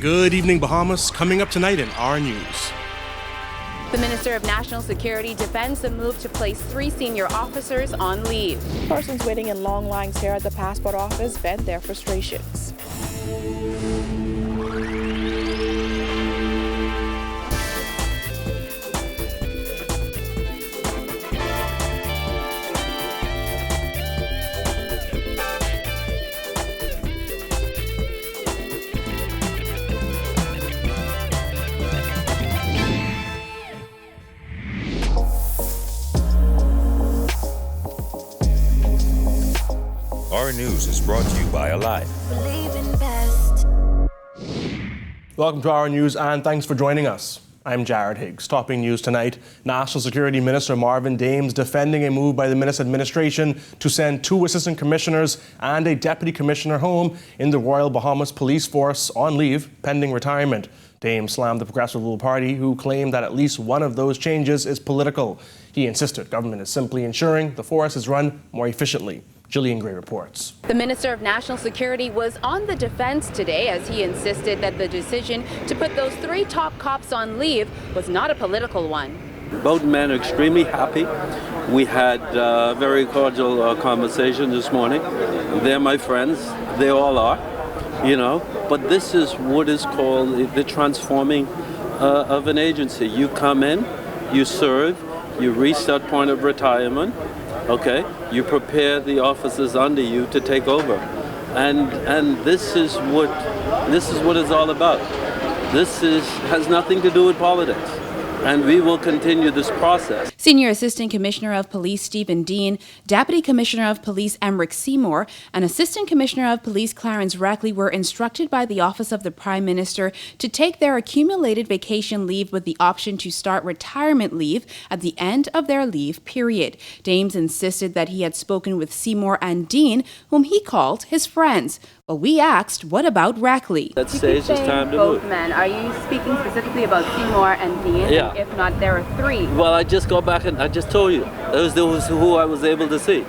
Good evening, Bahamas. Coming up tonight in our news. The Minister of National Security defends the move to place 3 senior officers on leave. Persons waiting in long lines here at the passport office vent their frustrations. Our news is brought to you by Alive. Welcome to our news and thanks for joining us. I'm Jared Higgs. Topping news tonight, National Security Minister Marvin Dames defending a move by the Minister administration to send 2 assistant commissioners and a deputy commissioner home in the Royal Bahamas Police Force on leave pending retirement. Dames slammed the Progressive Liberal Party, who claimed that at least one of those changes is political. He insisted government is simply ensuring the force is run more efficiently. Gillian Gray reports. The Minister of National Security was on the defense today as he insisted that the decision to put those 3 top cops on leave was not a political one. Both men are extremely happy. We had a very cordial conversation this morning. They're my friends. They all are, But this is what is called the transforming of an agency. You come in, you serve, you reach that point of retirement. Okay, you prepare the officers under you to take over, and this is what it's all about. This has nothing to do with politics, and we will continue this process. Senior Assistant Commissioner of Police Stephen Dean, Deputy Commissioner of Police Emric Seymour, and Assistant Commissioner of Police Clarence Rackley were instructed by the Office of the Prime Minister to take their accumulated vacation leave with the option to start retirement leave at the end of their leave period. Dames insisted that he had spoken with Seymour and Dean, whom he called his friends. Well, we asked, what about Rackley? That stage is time to both move. men. Are you speaking specifically about Seymour and Dean? Yeah. If not, there are 3. Well, I just go back and I just told you. Those who I was able to see.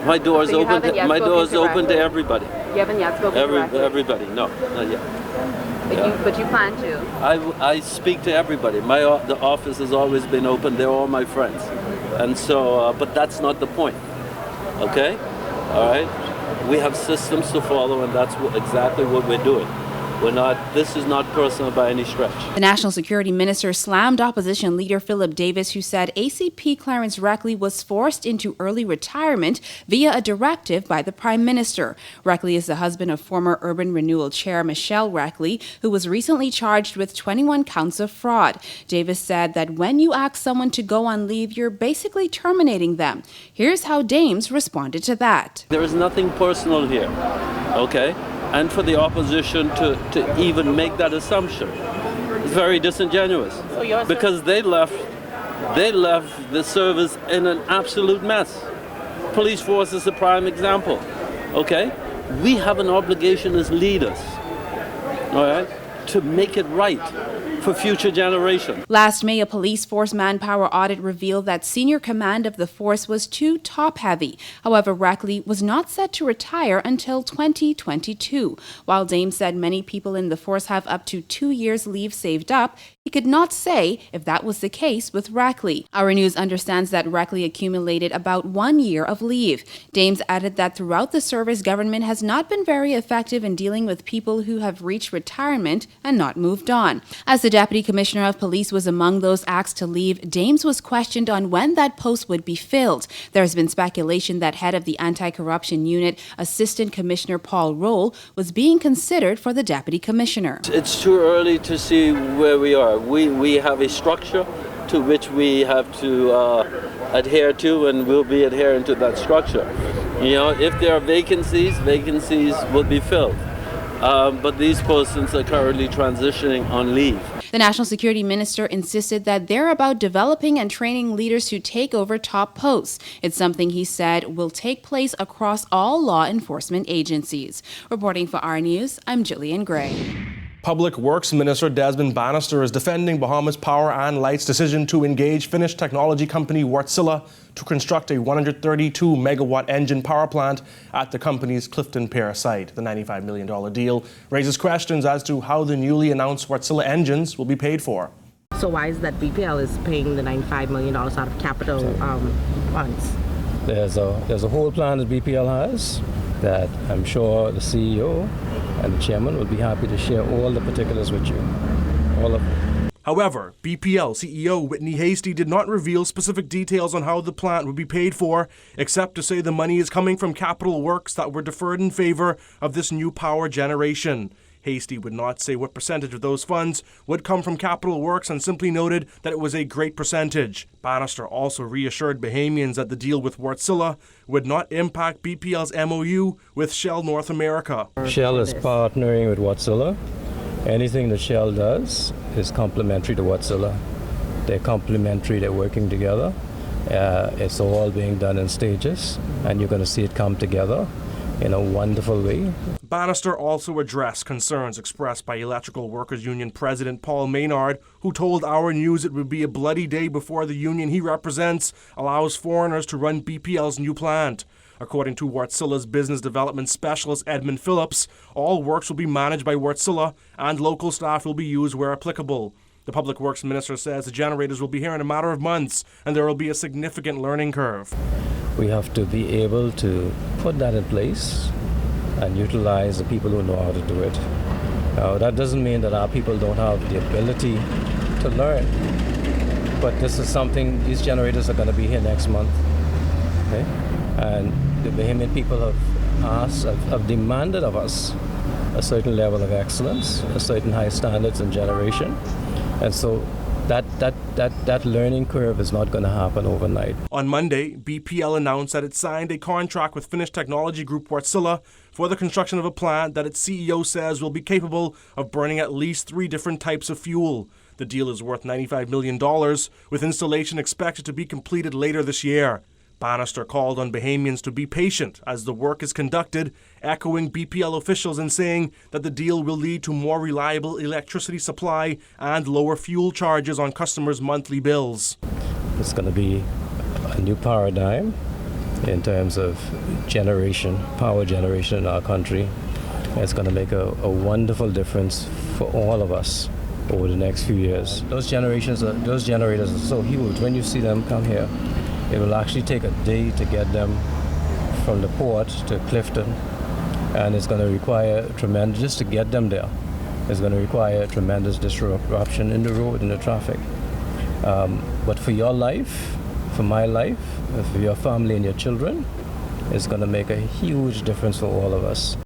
My door is open. My door is open to everybody. You haven't yet spoken to Rackley? Everybody. No, not yet. But you plan to? I speak to everybody. The office has always been open. They're all my friends, and so. But that's not the point. Okay, all right. We have systems to follow, and that's exactly what we're doing. This is not personal by any stretch. The National Security Minister slammed opposition leader Philip Davis, who said ACP Clarence Rackley was forced into early retirement via a directive by the Prime Minister. Rackley is the husband of former Urban Renewal Chair Michelle Rackley, who was recently charged with 21 counts of fraud. Davis said that when you ask someone to go on leave, you're basically terminating them. Here's how Dames responded to that. There is nothing personal here, okay? And for the opposition to even make that assumption is very disingenuous, because they left the service in an absolute mess. Police force is a prime example. Okay, we have an obligation as leaders, all right, to make it right for future generations. Last May, a police force manpower audit revealed that senior command of the force was too top-heavy. However, Rackley was not set to retire until 2022. While Dame said many people in the force have up to 2 years leave saved up, he could not say if that was the case with Rackley. Our news understands that Rackley accumulated about 1 year of leave. Dames added that throughout the service, government has not been very effective in dealing with people who have reached retirement and not moved on. As the Deputy Commissioner of Police was among those asked to leave, Dames was questioned on when that post would be filled. There has been speculation that head of the Anti-Corruption Unit, Assistant Commissioner Paul Roll, was being considered for the Deputy Commissioner. It's too early to see where we are. We have a structure to which we have to adhere to, and we'll be adhering to that structure. If there are vacancies will be filled. But these persons are currently transitioning on leave. The National Security Minister insisted that they're about developing and training leaders to take over top posts. It's something he said will take place across all law enforcement agencies. Reporting for our news, I'm Gillian Gray. Public Works Minister Desmond Bannister is defending Bahamas Power and Light's decision to engage Finnish technology company Wärtsilä to construct a 132-megawatt engine power plant at the company's Clifton Pier site. The $95 million deal raises questions as to how the newly announced Wärtsilä engines will be paid for. So why is that BPL is paying the $95 million out of capital funds? There's a whole plan that BPL has that I'm sure the CEO and the chairman will be happy to share all the particulars with you, all of them. However, BPL CEO Whitney Hasty did not reveal specific details on how the plant would be paid for, except to say the money is coming from capital works that were deferred in favor of this new power generation. Hasty would not say what percentage of those funds would come from capital works and simply noted that it was a great percentage. Bannister also reassured Bahamians that the deal with Wärtsilä would not impact BPL's MOU with Shell North America. Shell is partnering with Wärtsilä. Anything that Shell does is complementary to Wärtsilä. They're complementary, they're working together. It's all being done in stages, and you're going to see it come together in a wonderful way. Bannister also addressed concerns expressed by Electrical Workers Union President Paul Maynard, who told Our News it would be a bloody day before the union he represents allows foreigners to run BPL's new plant. According to Wärtsilä's business development specialist Edmund Phillips, all works will be managed by Wärtsilä and local staff will be used where applicable. The Public Works Minister says the generators will be here in a matter of months and there will be a significant learning curve. We have to be able to put that in place and utilize the people who know how to do it. Now, that doesn't mean that our people don't have the ability to learn, but this is something, these generators are going to be here next month. Okay? And the Bahamian people have demanded of us a certain level of excellence, a certain high standards in generation. And so that learning curve is not going to happen overnight. On Monday, BPL announced that it signed a contract with Finnish technology group Wärtsilä for the construction of a plant that its CEO says will be capable of burning at least 3 different types of fuel. The deal is worth $95 million, with installation expected to be completed later this year. Bannister called on Bahamians to be patient as the work is conducted, echoing BPL officials and saying that the deal will lead to more reliable electricity supply and lower fuel charges on customers' monthly bills. It's going to be a new paradigm in terms of generation, power generation in our country. It's going to make a wonderful difference for all of us over the next few years. Those generators are so huge. When you see them come here, it will actually take a day to get them from the port to Clifton, and it's going to require tremendous, just to get them there, it's going to require tremendous disruption in the road and the traffic. But for your life, for my life, for your family and your children, it's going to make a huge difference for all of us.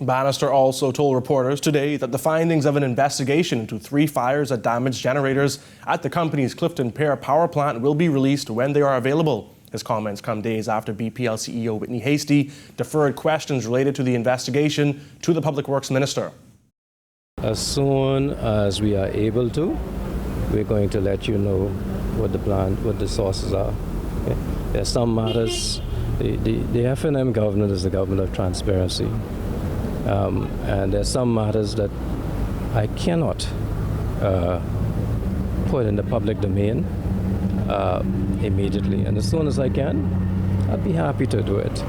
Bannister also told reporters today that the findings of an investigation into 3 fires that damaged generators at the company's Clifton Pier power plant will be released when they are available. His comments come days after BPL CEO Whitney Hasty deferred questions related to the investigation to the Public Works Minister. As soon as we are able to, we're going to let you know what the plan, what the sources are. Okay? There are some matters, the F&M government is the government of transparency. And there's some matters that I cannot put in the public domain immediately. And as soon as I can, I'd be happy to do it.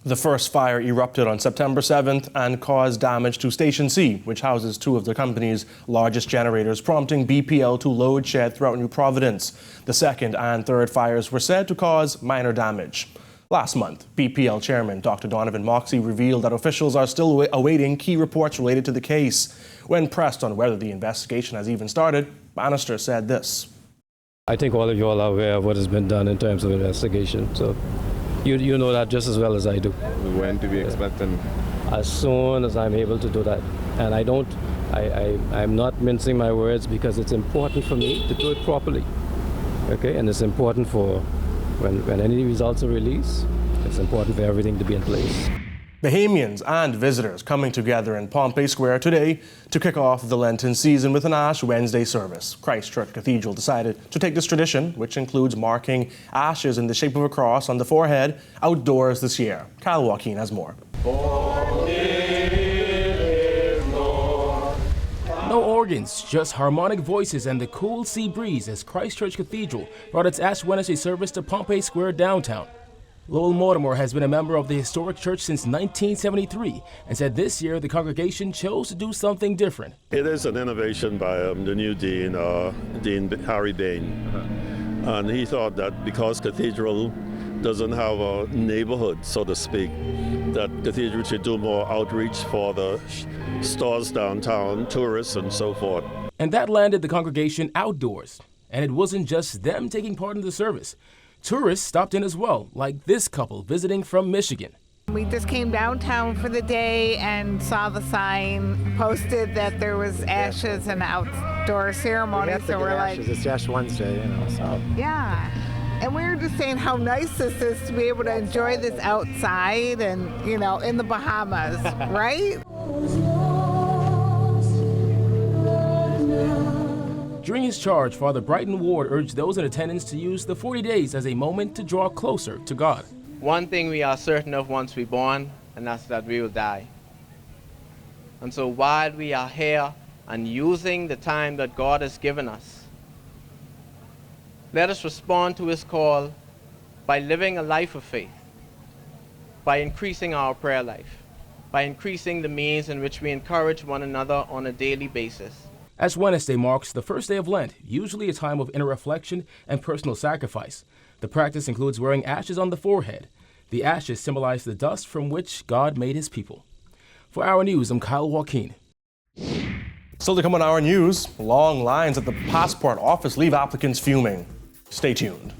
The first fire erupted on September 7th and caused damage to Station C, which houses 2 of the company's largest generators, prompting BPL to load shed throughout New Providence. The second and third fires were said to cause minor damage. Last month, BPL Chairman Dr. Donovan Moxey revealed that officials are still awaiting key reports related to the case. When pressed on whether the investigation has even started, Bannister said this. I think all of you all are aware of what has been done in terms of investigation. So you know that just as well as I do. When do we expect them? As soon as I'm able to do that. And I'm not mincing my words because it's important for me to do it properly. Okay, and it's important for when any results are released, it's important for everything to be in place. Bahamians and visitors coming together in Pompey Square today to kick off the Lenten season with an Ash Wednesday service. Christchurch Cathedral decided to take this tradition, which includes marking ashes in the shape of a cross on the forehead, outdoors this year. Kyle Joaquin has more. organs, just harmonic voices and the cool sea breeze as Christchurch Cathedral brought its Ash Wednesday service to Pompey Square downtown. Lowell Mortimer has been a member of the historic church since 1973 and said this year the congregation chose to do something different. It is an innovation by the new dean, Dean Harry Bain. And he thought that because Cathedral doesn't have a neighborhood, so to speak, that Cathedral should do more outreach for the stores downtown, tourists and so forth. And that landed the congregation outdoors. And it wasn't just them taking part in the service. Tourists stopped in as well, like this couple visiting from Michigan. We just came downtown for the day and saw the sign posted that there was ashes and outdoor ceremony. So we're like, it's Ash Wednesday, so. Yeah. And we were just saying how nice this is to be able to enjoy this outside and, in the Bahamas, right? During his charge, Father Brighton Ward urged those in attendance to use the 40 days as a moment to draw closer to God. One thing we are certain of once we're born, and that's that we will die. And so while we are here and using the time that God has given us, let us respond to his call by living a life of faith, by increasing our prayer life, by increasing the means in which we encourage one another on a daily basis. Ash Wednesday marks the first day of Lent, usually a time of inner reflection and personal sacrifice. The practice includes wearing ashes on the forehead. The ashes symbolize the dust from which God made his people. For Our News, I'm Kyle Joaquin. Still to come on Our News, long lines at the passport office leave applicants fuming. Stay tuned.